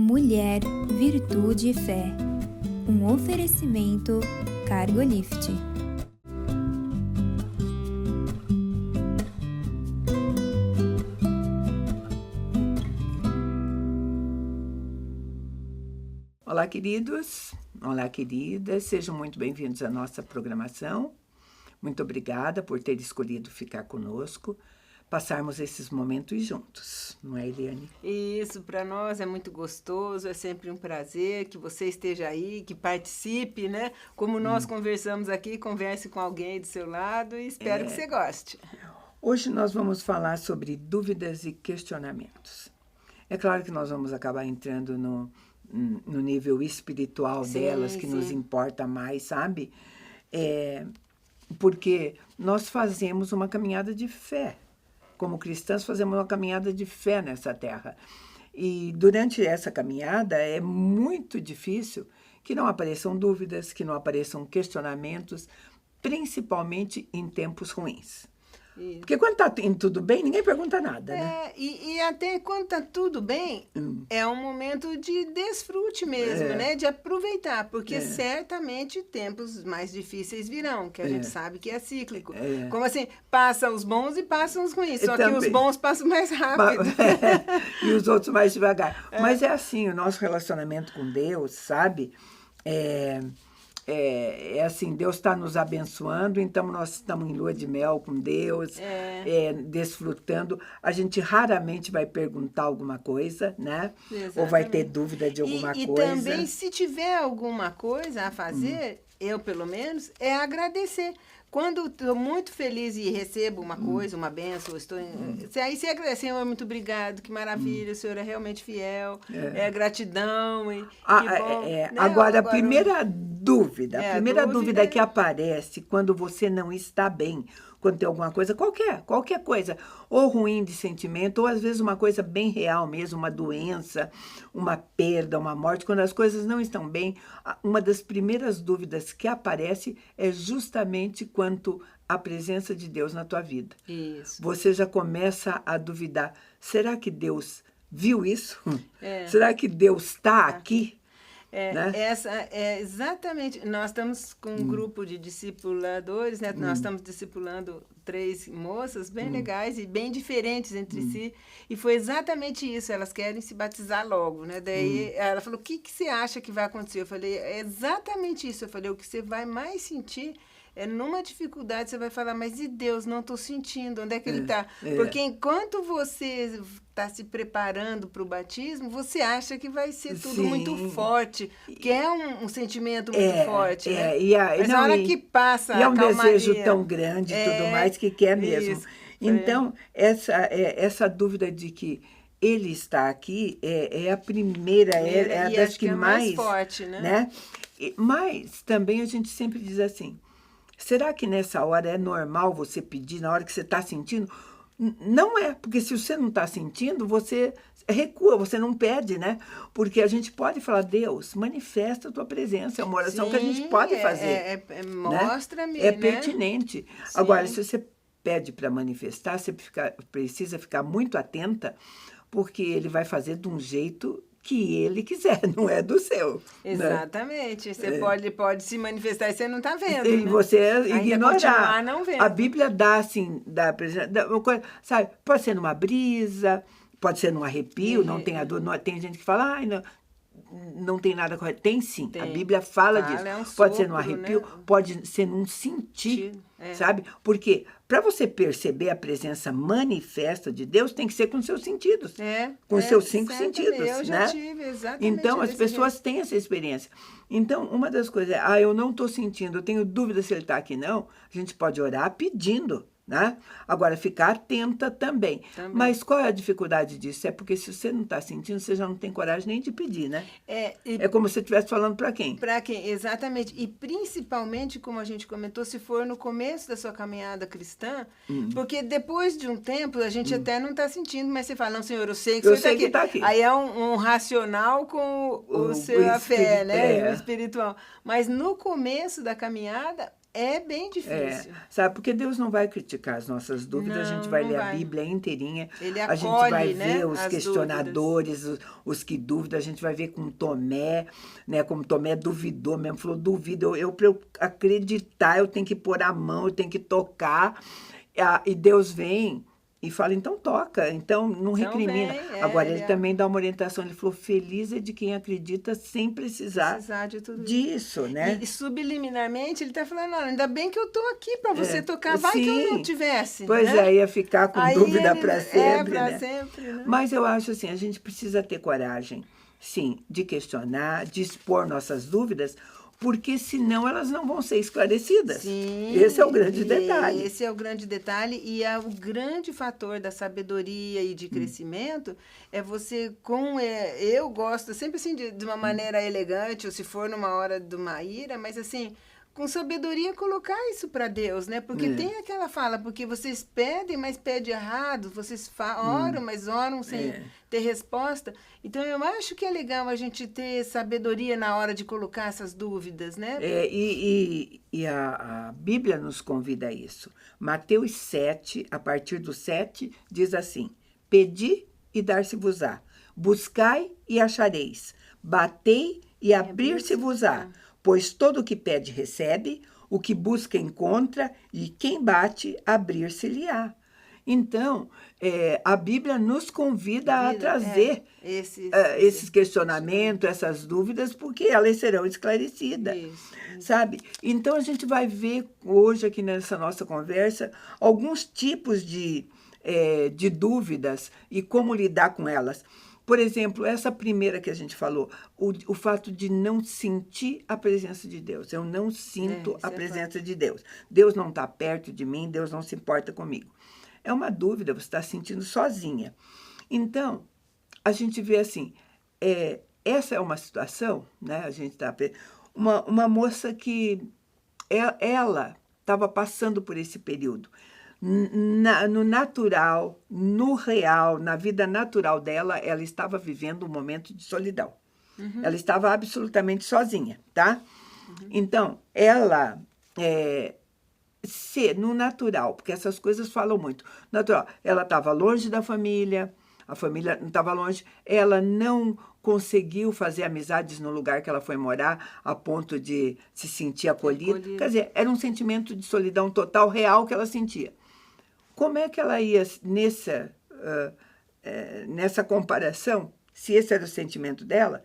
Mulher, Virtude e Fé. Um oferecimento Cargolift. Olá, queridos. Olá, queridas. Sejam muito bem-vindos à nossa programação. Muito obrigada por ter escolhido ficar conosco, passarmos esses momentos juntos, não é, Eliane? Isso, para nós é muito gostoso, é sempre um prazer que você esteja aí, que participe, né? Como nós conversamos aqui, converse com alguém do seu lado e espero que você goste. Hoje nós vamos falar sobre dúvidas e questionamentos. É claro que nós vamos acabar entrando no nível espiritual delas, que nos importa mais, sabe? Porque nós fazemos uma caminhada de fé. Como cristãs, fazemos uma caminhada de fé nessa terra. E durante essa caminhada é muito difícil que não apareçam dúvidas, que não apareçam questionamentos, principalmente em tempos ruins. Isso. Porque quando está indo tudo bem, ninguém pergunta nada, né? E até quando está tudo bem, é um momento de desfrute mesmo, né? De aproveitar, porque certamente tempos mais difíceis virão, que a gente sabe que é cíclico. Como assim, passam os bons e passam os ruins, só que os bons passam mais rápido. E os outros mais devagar. Mas é assim, o nosso relacionamento com Deus, sabe? É assim, Deus está nos abençoando, então nós estamos em lua de mel com Deus, desfrutando. A gente raramente vai perguntar alguma coisa, né? Exatamente. Ou vai ter dúvida de alguma coisa. E também, se tiver alguma coisa a fazer, eu pelo menos, é agradecer. Quando estou muito feliz e recebo uma coisa, uma benção, aí você agradece, Senhor, muito obrigado, que maravilha, o Senhor é realmente fiel, gratidão. Que bom, né? Agora, a primeira dúvida, que aparece quando você não está bem, quando tem alguma coisa, qualquer coisa, ou ruim de sentimento, ou às vezes uma coisa bem real mesmo, uma doença, uma perda, uma morte, quando as coisas não estão bem, uma das primeiras dúvidas que aparece é justamente quanto à presença de Deus na tua vida. Isso. Você já começa a duvidar, será que Deus viu isso? Será que Deus está aqui? Né? Essa é exatamente. Nós estamos com um grupo de discipuladores, né? Nós estamos discipulando 3 moças bem legais e bem diferentes entre si. E foi exatamente isso. Elas querem se batizar logo, né? Daí ela falou: o que você acha que vai acontecer? Eu falei: é exatamente isso. Eu falei: o que você vai mais sentir é numa dificuldade, você vai falar, mas e Deus, não estou sentindo, onde é que Ele está? Porque enquanto você está se preparando para o batismo, você acha que vai ser tudo muito forte, que é um sentimento muito forte, né? Mas na hora que passa a calmaria... E é um desejo tão grande e tudo mais que quer mesmo. Isso, então, essa dúvida de que Ele está aqui é a primeira, é a das que mais forte, né? Mas também a gente sempre diz assim, será que nessa hora é normal você pedir, na hora que você está sentindo? Não é, porque se você não está sentindo, você recua, você não pede, né? Porque a gente pode falar, Deus, manifesta a tua presença, é uma oração que a gente pode fazer. Mostra-me, né? É pertinente. Sim. Agora, se você pede para manifestar, você precisa ficar muito atenta, porque Ele vai fazer de um jeito que Ele quiser, não é do seu. Exatamente. Né? Você pode se manifestar e você não está vendo. E você ignorar. Continuar não vendo. A Bíblia dá, assim, sabe, pode ser numa brisa, pode ser num arrepio, não tem a dor. Tem gente que fala, não tem nada correto. Tem sim, a Bíblia fala disso. Pode ser num arrepio, né? Pode ser num sentir, sabe? Porque para você perceber a presença manifesta de Deus, tem que ser com os seus sentidos. Com os seus 5 sentidos, eu já tive, exatamente. Então, as pessoas têm essa experiência. Então, uma das coisas é, eu não estou sentindo, eu tenho dúvida se ele está aqui, não. A gente pode orar pedindo, né? Agora, ficar atenta também. Mas qual é a dificuldade disso? É porque se você não está sentindo, você já não tem coragem nem de pedir, né? É como se você estivesse falando para quem? Para quem, exatamente. E principalmente, como a gente comentou, se for no começo da sua caminhada cristã, porque depois de um tempo, a gente até não está sentindo, mas você fala, não, Senhor, eu sei que você está aqui. Aí é um racional com a fé, né? O espiritual. Mas no começo da caminhada, É bem difícil. Sabe, porque Deus não vai criticar as nossas dúvidas, a gente vai ler a Bíblia inteirinha, a gente vai ver os questionadores, os que duvidam, a gente vai ver com Tomé, né, como Tomé duvidou mesmo, falou, duvido, para eu acreditar, eu tenho que pôr a mão, eu tenho que tocar, e Deus vem e fala, então toca, então não recrimina. Agora, ele também dá uma orientação, ele falou, feliz é de quem acredita sem precisar de tudo disso, né? E subliminarmente, ele está falando, olha, ainda bem que eu estou aqui para você tocar, vai que eu não tivesse. Pois né? Ia ficar com dúvida para sempre, para né? sempre, né? Mas eu acho assim, a gente precisa ter coragem, sim, de questionar, de expor nossas dúvidas, porque senão elas não vão ser esclarecidas. Sim, esse é o grande detalhe. Esse é o grande detalhe e é o grande fator da sabedoria e de crescimento, é você eu gosto sempre assim de uma maneira elegante, ou se for numa hora de uma ira, mas assim, com sabedoria colocar isso para Deus, né? Porque tem aquela fala, porque vocês pedem, mas pedem errado, vocês oram, mas oram sem ter resposta. Então, eu acho que é legal a gente ter sabedoria na hora de colocar essas dúvidas, né? E a Bíblia nos convida a isso. Mateus 7, a partir do 7, diz assim, pedi e dar-se-vos-á, buscai e achareis, batei e abrir-se-vos-á. Pois todo o que pede, recebe, o que busca, encontra, e quem bate, abrir-se-lhe-á. Então, a Bíblia nos convida a trazer esses questionamentos, essas dúvidas, porque elas serão esclarecidas, sabe? Então, a gente vai ver hoje, aqui nessa nossa conversa, alguns tipos de dúvidas e como lidar com elas. Por exemplo, essa primeira que a gente falou, o fato de não sentir a presença de Deus. Eu não sinto a presença de Deus. Deus não está perto de mim, Deus não se importa comigo. É uma dúvida, você está sentindo sozinha. Então, a gente vê assim, essa é uma situação, né? A gente está... Uma moça que ela estava passando por esse período. No natural, no real, na vida natural dela, ela estava vivendo um momento de solidão. Ela estava absolutamente sozinha, tá? Então, ela, no natural, porque essas coisas falam muito, natural, ela estava longe da família, a família não estava longe, ela não conseguiu fazer amizades no lugar que ela foi morar, a ponto de se sentir acolhida. Quer dizer, era um sentimento de solidão total, real, que ela sentia. Como é que ela ia, nessa comparação, se esse era o sentimento dela,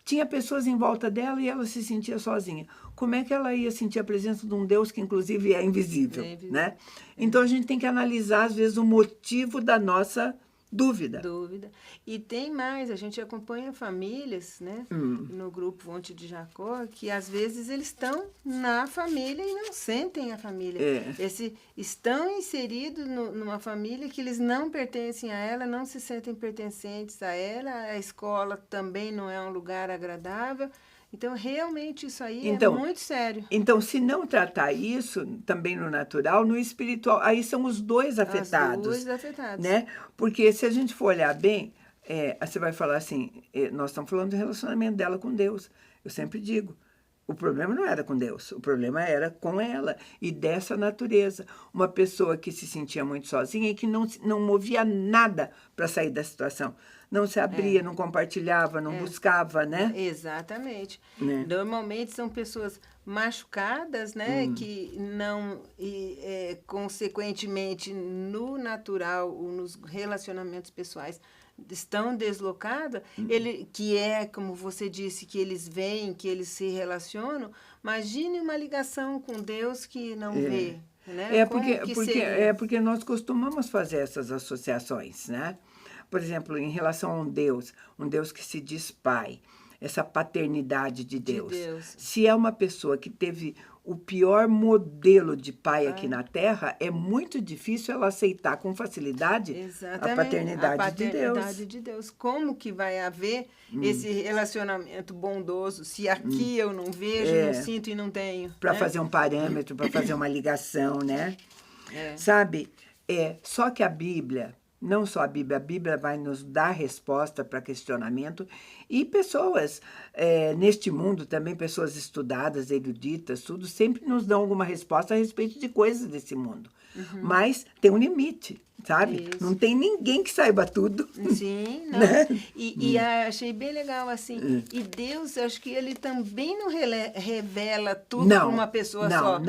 tinha pessoas em volta dela e ela se sentia sozinha. Como é que ela ia sentir a presença de um Deus que, inclusive, é invisível, né? Então, a gente tem que analisar, às vezes, o motivo da nossa dúvida. E tem mais, a gente acompanha famílias, né, no grupo Fonte de Jacó, que às vezes eles estão na família e não sentem a família. Estão inseridos numa família que eles não pertencem a ela, não se sentem pertencentes a ela, a escola também não é um lugar agradável. Então, realmente, isso aí é muito sério. Então, se não tratar isso, também no natural, no espiritual, aí são os dois afetados. Os dois afetados. Né? Porque se a gente for olhar bem, você vai falar assim, nós estamos falando do relacionamento dela com Deus. Eu sempre digo, o problema não era com Deus, o problema era com ela e dessa natureza. Uma pessoa que se sentia muito sozinha e que não movia nada para sair da situação. Não se abria, não compartilhava, não buscava, né? Exatamente. Normalmente são pessoas machucadas, né? Que não, consequentemente, no natural, ou nos relacionamentos pessoais, estão deslocadas, que como você disse, que eles veem, que eles se relacionam. Imagine uma ligação com Deus que não vê. Né? Porque nós costumamos fazer essas associações, né? Por exemplo, em relação a um Deus que se diz Pai, essa paternidade de Deus. Se é uma pessoa que teve o pior modelo de pai aqui na Terra, é muito difícil ela aceitar com facilidade a paternidade de Deus. Como que vai haver esse relacionamento bondoso se aqui eu não vejo, não sinto e não tenho? Para fazer um parâmetro, para fazer uma ligação, né? Sabe? Só que a Bíblia não só a Bíblia vai nos dar resposta para questionamento, e pessoas neste mundo também, pessoas estudadas, eruditas, tudo, sempre nos dão alguma resposta a respeito de coisas desse mundo. Mas tem um limite, sabe? Isso. Não tem ninguém que saiba tudo. Sim, não. Né? E achei bem legal, assim. E Deus, acho que ele também não revela tudo para uma pessoa só.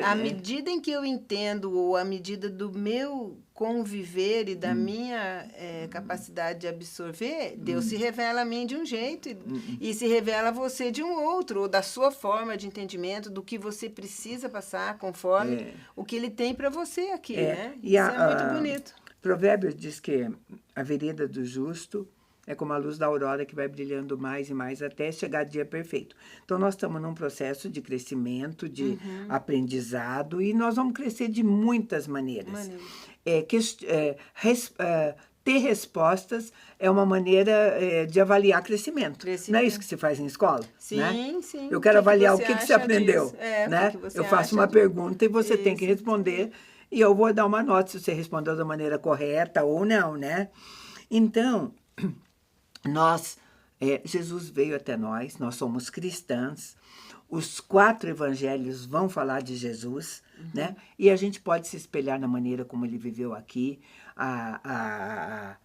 À medida em que eu entendo, ou à medida do meu conviver e da minha capacidade de absorver, Deus se revela a mim de um jeito e se revela a você de um outro, ou da sua forma de entendimento, do que você precisa passar conforme o que ele tem para você aqui, né? E isso é muito bonito. Provérbios diz que a vereda do justo é como a luz da aurora que vai brilhando mais e mais até chegar dia perfeito. Então, nós estamos num processo de crescimento, de aprendizado, e nós vamos crescer de muitas maneiras. Ter respostas é uma maneira de avaliar crescimento. Não é isso que se faz em escola? Sim, né? sim. Eu quero avaliar o que você aprendeu. Né? Que eu faço uma pergunta e você tem que responder, e eu vou dar uma nota se você respondeu da maneira correta ou não, né? Então, Jesus veio até nós somos cristãs, os 4 evangelhos vão falar de Jesus, né? E a gente pode se espelhar na maneira como ele viveu aqui, a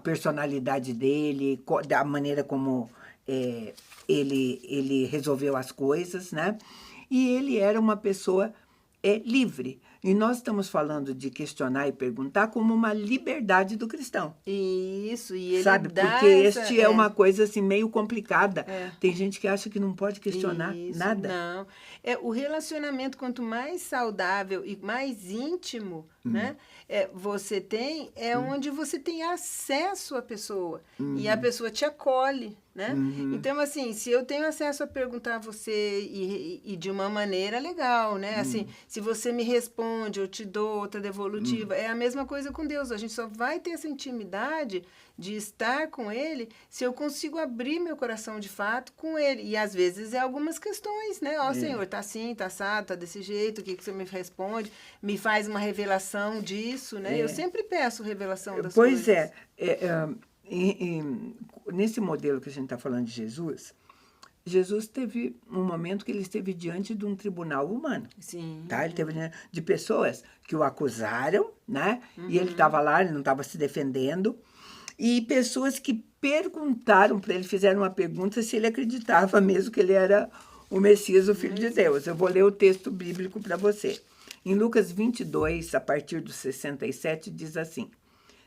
personalidade dele, da maneira como ele resolveu as coisas, né? E ele era uma pessoa livre. E nós estamos falando de questionar e perguntar como uma liberdade do cristão. Isso, e ele sabe? Porque este é uma coisa assim meio complicada. Tem gente que acha que não pode questionar nada. Não. O relacionamento, quanto mais saudável e mais íntimo, né, você tem, onde você tem acesso à pessoa. E a pessoa te acolhe. Né? Então, assim, se eu tenho acesso a perguntar a você e de uma maneira legal, né? Assim, se você me responde, eu te dou outra devolutiva. É a mesma coisa com Deus. A gente só vai ter essa intimidade de estar com Ele se eu consigo abrir meu coração de fato com Ele. E, às vezes, algumas questões, né? Senhor, tá assim, tá assado, tá desse jeito, o que você me responde? Me faz uma revelação disso, né? Eu sempre peço revelação das coisas. Pois nesse modelo que a gente está falando de Jesus teve um momento que ele esteve diante de um tribunal humano. Sim. Tá? Ele teve diante de pessoas que o acusaram, né? E ele estava lá, ele não estava se defendendo. E pessoas que perguntaram para ele, fizeram uma pergunta se ele acreditava mesmo que ele era o Messias, o Filho de Deus. Eu vou ler o texto bíblico para você. Em Lucas 22, a partir do 67, diz assim: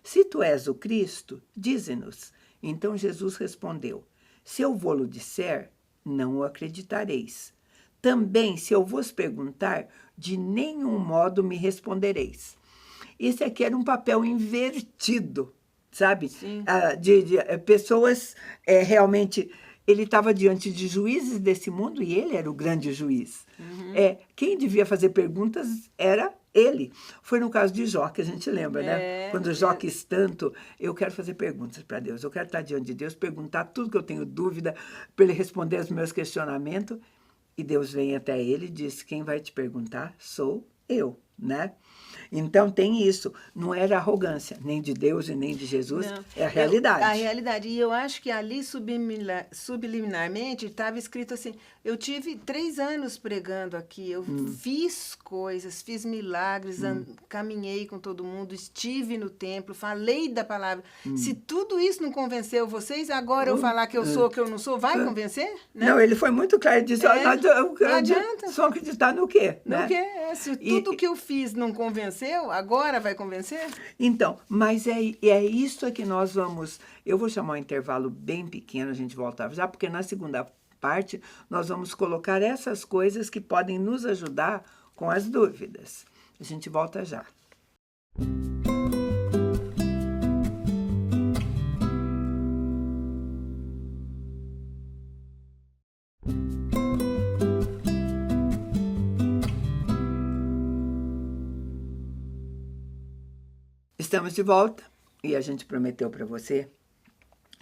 Se tu és o Cristo, dize-nos. Então Jesus respondeu: Se eu vou-lo disser, não o acreditareis. Também, se eu vos perguntar, de nenhum modo me respondereis. Esse aqui era um papel invertido, sabe? De pessoas realmente... Ele estava diante de juízes desse mundo e ele era o grande juiz. Quem devia fazer perguntas era ele. Foi no caso de Jó, que a gente lembra, né? Quando Jó quis tanto, eu quero fazer perguntas para Deus. Eu quero estar diante de Deus, perguntar tudo que eu tenho dúvida, para ele responder aos meus questionamentos. E Deus vem até ele e diz: quem vai te perguntar sou eu, né? Então, tem isso. Não era arrogância, nem de Deus e nem de Jesus. Não. É a realidade. A realidade. E eu acho que ali, subliminarmente, estava escrito assim: eu tive 3 anos pregando aqui, eu fiz coisas, fiz milagres, caminhei com todo mundo, estive no templo, falei da palavra. Se tudo isso não convenceu vocês, agora eu falar que eu sou, que eu não sou, vai convencer? Né? Não, ele foi muito claro. Ele disse: não adianta. Só acreditar no quê? No né? quê? Se tudo que eu fiz não convenceu, agora vai convencer? Então, mas é isso que nós vamos... Eu vou chamar um intervalo bem pequeno, a gente volta já, porque na segunda parte nós vamos colocar essas coisas que podem nos ajudar com as dúvidas. A gente volta já. Estamos de volta e a gente prometeu para você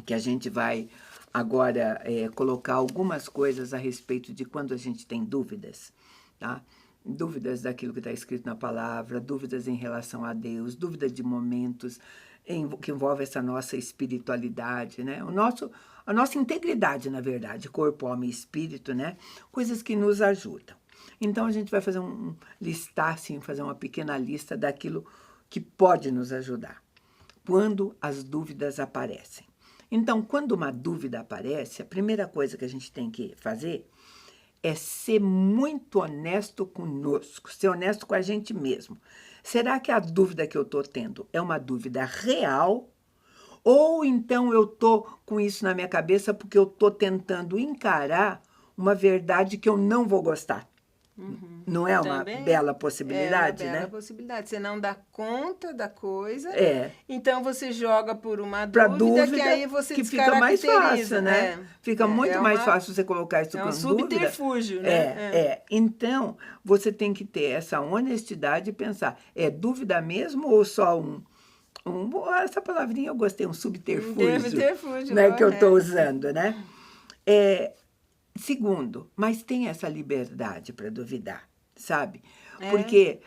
que a gente vai agora colocar algumas coisas a respeito de quando a gente tem dúvidas, tá? dúvidas daquilo que está escrito na palavra, dúvidas em relação a Deus, dúvidas de momentos que envolvem essa nossa espiritualidade, né? A nossa integridade, na verdade, corpo, alma e espírito, né? Coisas que nos ajudam. Então, a gente vai fazer listar, assim, fazer uma pequena lista daquilo que pode nos ajudar. Quando as dúvidas aparecem. Então, quando uma dúvida aparece, a primeira coisa que a gente tem que fazer é ser muito honesto conosco, ser honesto com a gente mesmo. Será que a dúvida que eu estou tendo é uma dúvida real? Ou então eu estou com isso na minha cabeça porque eu estou tentando encarar uma verdade que eu não vou gostar? Uhum. Não é uma bela possibilidade, né? É uma bela possibilidade. Você não dá conta da coisa, então você joga por uma dúvida que aí você que fica mais fácil, né? Fica muito mais fácil você colocar isso com dúvida. É um subterfúgio, né? Então, você tem que ter essa honestidade e pensar, é dúvida mesmo ou só essa palavrinha eu gostei, um subterfúgio, né, que eu estou usando, né? Segundo, mas tem essa liberdade para duvidar, sabe? Porque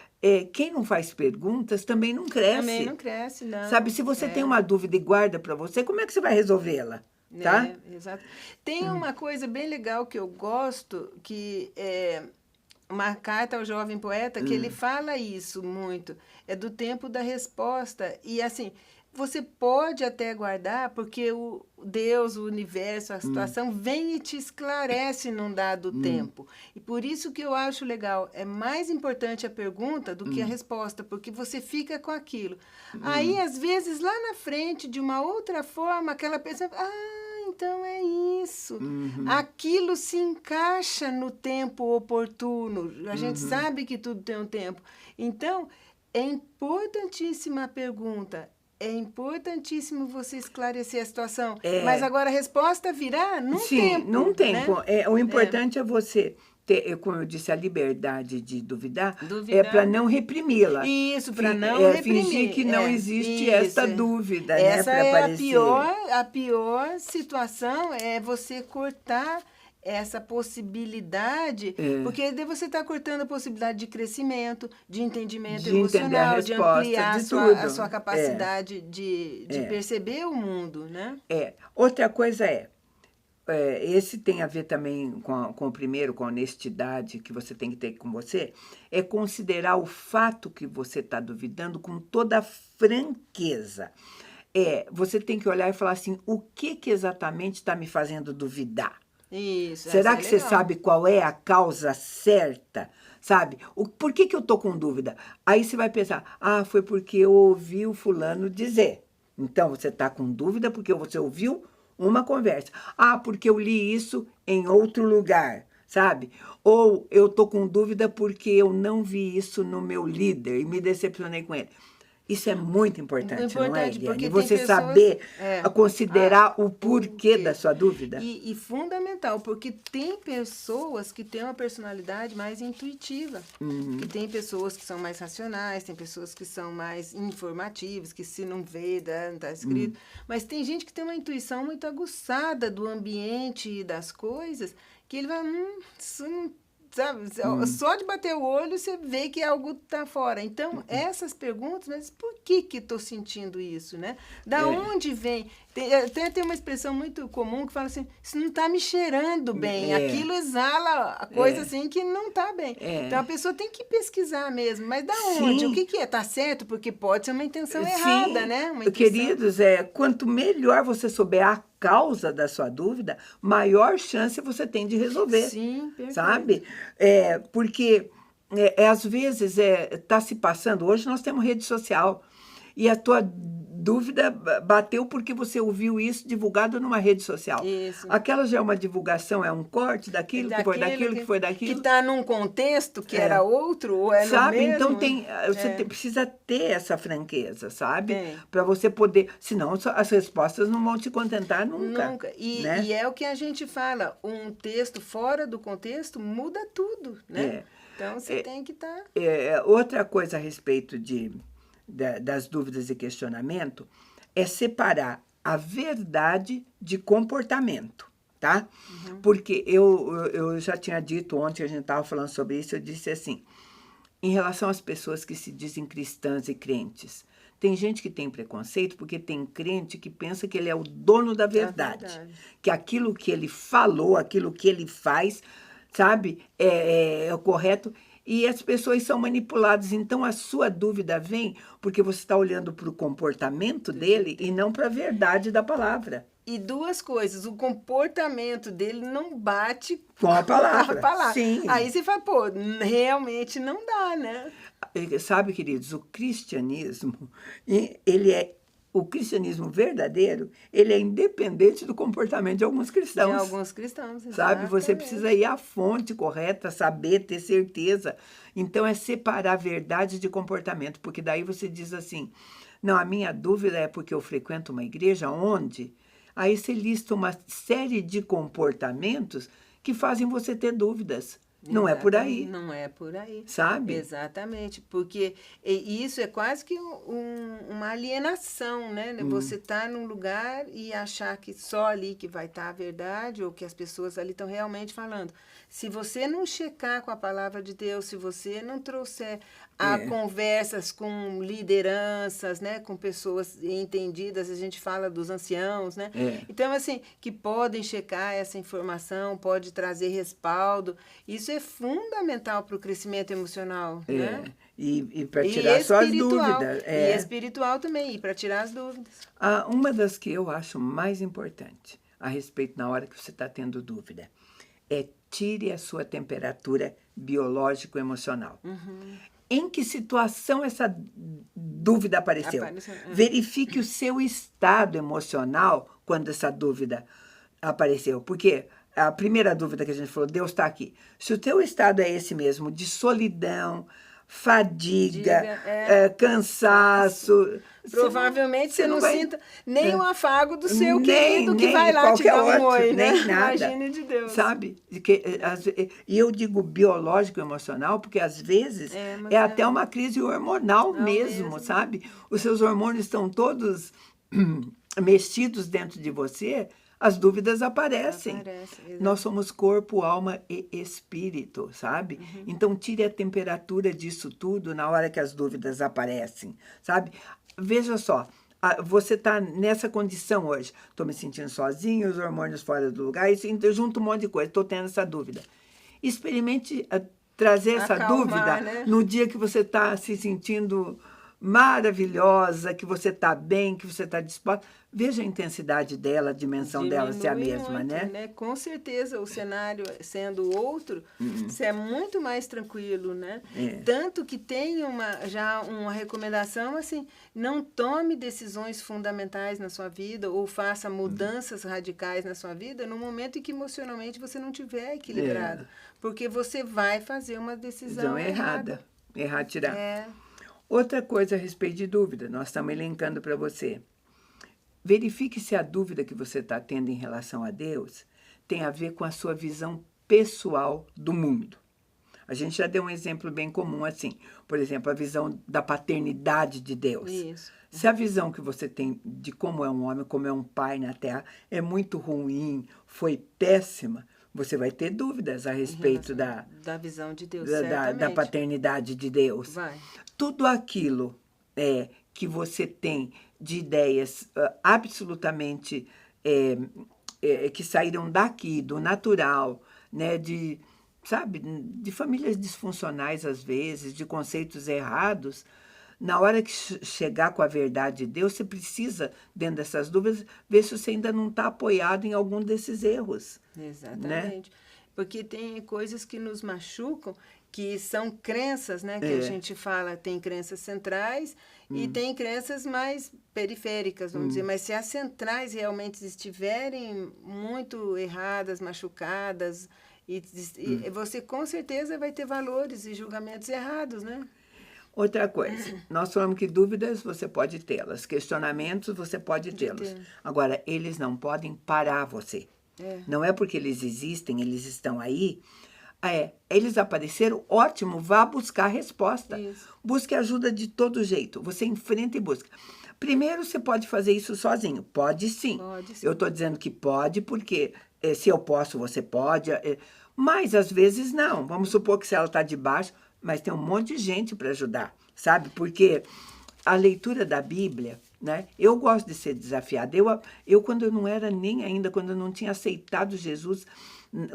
quem não faz perguntas também não cresce. Também não cresce, não. Sabe, se você tem uma dúvida e guarda para você, como é que você vai resolvê-la? Tá? Exato. Tem uma coisa bem legal que eu gosto, que é uma carta ao jovem poeta, que ele fala isso muito. É do tempo da resposta. E, assim, você pode até guardar, porque o Deus, o universo, a situação vem e te esclarece num dado tempo. E por isso que eu acho legal, é mais importante a pergunta do que a resposta, porque você fica com aquilo. Aí, às vezes, lá na frente, de uma outra forma, aquela pessoa... então é isso. Aquilo se encaixa no tempo oportuno. A gente sabe que tudo tem um tempo. Então, é importantíssima a pergunta. É importantíssimo você esclarecer a situação. Mas agora a resposta virá num tempo. Sim, num tempo. Né? O importante é você ter, como eu disse, a liberdade de duvidar. É para não reprimi-la. Isso, para não reprimir. Fingir que não existe essa dúvida. Essa né, a pior situação é você cortar essa possibilidade, porque daí você está cortando a possibilidade de crescimento, de entendimento emocional, de ampliar a sua capacidade de perceber o mundo, né? Outra coisa esse tem a ver também com o primeiro, com a honestidade que você tem que ter com você, é considerar o fato que você está duvidando com toda a franqueza. Você tem que olhar e falar assim, o que exatamente está me fazendo duvidar? Isso, será que você sabe qual é a causa certa? Sabe? Por que eu estou com dúvida? Aí você vai pensar, foi porque eu ouvi o fulano dizer. Então, você está com dúvida porque você ouviu uma conversa. Porque eu li isso em outro lugar, sabe? Ou eu estou com dúvida porque eu não vi isso no meu líder e me decepcionei com ele. Isso é muito importante, não é, Eliane? Porque você saber considerar o porquê da sua dúvida. E fundamental, porque tem pessoas que têm uma personalidade mais intuitiva. E tem pessoas que são mais racionais, tem pessoas que são mais informativas, que se não vê, não está escrito. Mas tem gente que tem uma intuição muito aguçada do ambiente e das coisas, que ele vai... isso não... Sabe? Só de bater o olho você vê que algo está fora. Então, essas perguntas, mas por que estou sentindo isso, né? Da onde vem? Tem uma expressão muito comum que fala assim, isso não está me cheirando bem, aquilo exala a coisa assim que não está bem. Então, a pessoa tem que pesquisar mesmo, mas da onde? O que é? Está certo? Porque pode ser uma intenção errada, né? Uma intenção... Queridos, quanto melhor você souber a causa da sua dúvida, maior chance você tem de resolver. Sim, perfeito. Sabe? Porque, às vezes, está se passando... Hoje nós temos rede social e a tua dúvida bateu porque você ouviu isso divulgado numa rede social. Isso. Aquela já é uma divulgação, é um corte daquilo que foi daquilo, que foi daquilo. Que está num contexto que era outro, ou é sabe? No mesmo. Então, você precisa ter essa franqueza, sabe? Para você poder... Senão, as respostas não vão te contentar nunca. Nunca. Né? E é o que a gente fala, um texto fora do contexto muda tudo, né? Então, você tem que estar... Outra coisa a respeito das dúvidas e questionamento é separar a verdade de comportamento, tá? Porque eu já tinha dito ontem, a gente estava falando sobre isso, eu disse assim, em relação às pessoas que se dizem cristãs e crentes. Tem gente que tem preconceito porque tem crente que pensa que ele é o dono da verdade. Que aquilo que ele falou, aquilo que ele faz, sabe, é o correto. E as pessoas são manipuladas. Então, a sua dúvida vem porque você está olhando para o comportamento dele e não para a verdade da palavra. E duas coisas, o comportamento dele não bate com a palavra. Sim. Aí você fala, pô, realmente não dá, né? Sabe, queridos, o cristianismo, o cristianismo verdadeiro, ele é independente do comportamento de alguns cristãos. De alguns cristãos, exatamente. Sabe, você precisa ir à fonte correta, saber, ter certeza. Então, é separar verdade de comportamento, porque daí você diz assim, não, a minha dúvida é porque eu frequento uma igreja onde... Aí você lista uma série de comportamentos que fazem você ter dúvidas. Não é por aí. Não é por aí. Sabe? Exatamente. Porque isso é quase que uma alienação, né? Você estar num lugar e achar que só ali que vai estar a verdade ou que as pessoas ali estão realmente falando. Se você não checar com a palavra de Deus, se você não trouxer conversas com lideranças, né? Com pessoas entendidas, a gente fala dos anciãos, né? Então, assim, que podem checar essa informação, pode trazer respaldo. Isso é fundamental para o crescimento emocional, né? E para tirar suas dúvidas. E espiritual também, e para tirar as dúvidas. Uma das que eu acho mais importante a respeito na hora que você está tendo dúvida é tire a sua temperatura biológico-emocional. Em que situação essa dúvida apareceu? Verifique o seu estado emocional quando essa dúvida apareceu. Porque a primeira dúvida que a gente falou, Deus está aqui. Se o teu estado é esse mesmo, de solidão, fadiga, cansaço... Provavelmente você não sinta nem o afago do seu querido que vai lá te dar um oi, né? Nem nada. Imagine de Deus. Sabe? E eu digo biológico e emocional, porque às vezes é até uma crise hormonal mesmo, sabe? Os seus hormônios estão todos mexidos dentro de você, as dúvidas aparecem. Nós somos corpo, alma e espírito, sabe? Então, tire a temperatura disso tudo na hora que as dúvidas aparecem, sabe? Veja só, você está nessa condição hoje. Estou me sentindo sozinho, os hormônios fora do lugar, isso junto um monte de coisa, estou tendo essa dúvida. Experimente trazer essa dúvida, né? No dia que você está se sentindo maravilhosa, que você está bem, que você está disposta. Veja a intensidade dela, a dimensão dela ser a mesma, muito, né? Com certeza, o cenário sendo outro, você é muito mais tranquilo, né? Tanto que tem já uma recomendação, assim, não tome decisões fundamentais na sua vida ou faça mudanças radicais na sua vida no momento em que emocionalmente você não estiver equilibrado. Porque você vai fazer uma decisão errada. Tirar. Outra coisa a respeito de dúvida, nós estamos elencando para você. Verifique se a dúvida que você está tendo em relação a Deus tem a ver com a sua visão pessoal do mundo. A gente já deu um exemplo bem comum assim. Por exemplo, a visão da paternidade de Deus. Isso. Se a visão que você tem de como é um homem, como é um pai na Terra, é muito ruim, foi péssima, você vai ter dúvidas a respeito da visão de Deus, da paternidade de Deus. Tudo aquilo que você tem de ideias absolutamente que saíram daqui, do natural, né, de famílias disfuncionais às vezes, de conceitos errados, na hora que chegar com a verdade de Deus, você precisa, dentro dessas dúvidas, ver se você ainda não está apoiado em algum desses erros. Exatamente. Né? Porque tem coisas que nos machucam, que são crenças, né? Que a gente fala, tem crenças centrais e tem crenças mais periféricas, vamos dizer. Mas se as centrais realmente estiverem muito erradas, machucadas, e você com certeza vai ter valores e julgamentos errados, né? Outra coisa, nós falamos que dúvidas você pode tê-las, questionamentos você pode tê-los. Agora, eles não podem parar você. Não é porque eles existem, eles estão aí. Eles apareceram, ótimo, vá buscar a resposta. Isso. Busque ajuda de todo jeito. Você enfrenta e busca. Primeiro, você pode fazer isso sozinho. Pode sim. Eu estou dizendo que pode, porque se eu posso, você pode. Mas, às vezes, não. Vamos supor que se ela está de baixo, mas tem um monte de gente para ajudar, sabe? Porque a leitura da Bíblia, né? Eu gosto de ser desafiada. Eu, quando eu não era nem ainda, quando eu não tinha aceitado Jesus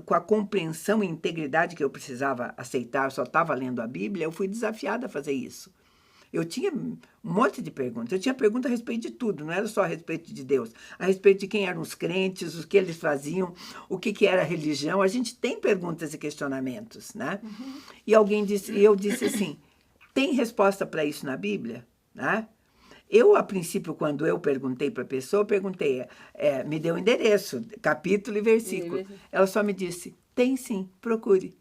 com a compreensão e integridade que eu precisava aceitar, eu só estava lendo a Bíblia, eu fui desafiada a fazer isso. Eu tinha um monte de perguntas. Eu tinha pergunta a respeito de tudo, não era só a respeito de Deus. A respeito de quem eram os crentes, o que eles faziam, o que era a religião. A gente tem perguntas e questionamentos, né? Uhum. E eu disse assim, tem resposta para isso na Bíblia? Né? Eu, a princípio, quando eu perguntei para a pessoa, eu perguntei, me deu o endereço, capítulo e versículo. Ela só me disse, tem sim, procure.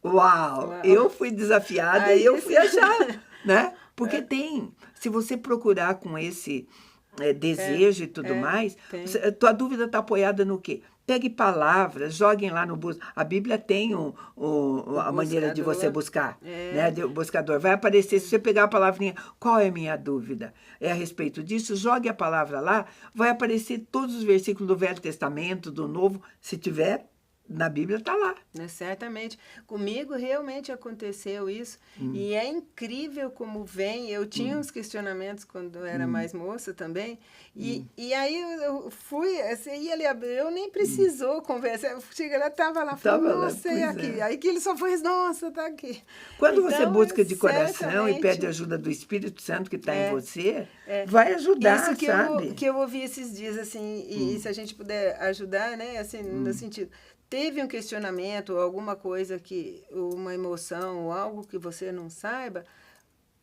Uau! Eu fui desafiada e eu fui achar, né? Porque tem, se você procurar com esse desejo e tudo mais, tua dúvida está apoiada no quê? Pegue palavras, joguem lá no buscador. A Bíblia tem a maneira de você buscar, né? O buscador vai aparecer, se você pegar a palavrinha, qual é a minha dúvida? É a respeito disso, jogue a palavra lá, vai aparecer todos os versículos do Velho Testamento, do Novo, se tiver, na Bíblia está lá. Certamente. Comigo realmente aconteceu isso. E é incrível como vem. Eu tinha uns questionamentos quando eu era mais moça também. E aí eu fui, assim, eu nem precisou conversar. Eu cheguei lá, estava lá, falei, nossa, e aqui? Aí que ele só foi, nossa, está aqui. Quando você busca de coração e pede ajuda do Espírito Santo que está em você, vai ajudar, isso sabe? Que eu ouvi esses dias, assim, e se a gente puder ajudar, né, assim, no sentido... Teve um questionamento, alguma coisa uma emoção, ou algo que você não saiba,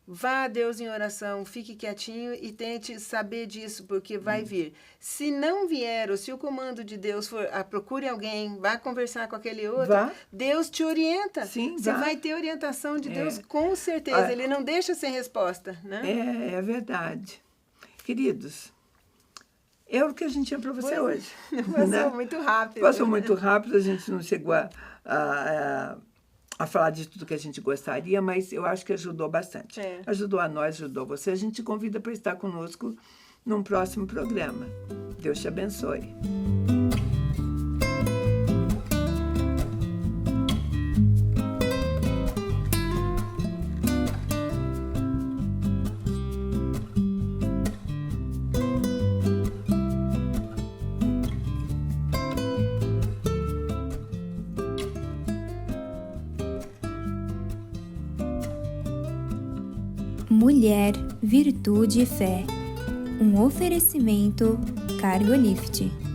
vá a Deus em oração, fique quietinho e tente saber disso, porque vai vir. Se não vier, ou se o comando de Deus for, procure alguém, vá conversar com aquele outro, Deus te orienta. Sim, você vai ter orientação de Deus, com certeza. Ele não deixa sem resposta, né? É verdade. Queridos... É o que a gente tinha para você hoje. Passou muito rápido. Passou muito rápido, a gente não chegou a falar de tudo que a gente gostaria, mas eu acho que ajudou bastante. Ajudou a nós, ajudou você. A gente te convida para estar conosco num próximo programa. Deus te abençoe. Mulher, Virtude e Fé. Um oferecimento Cargolift.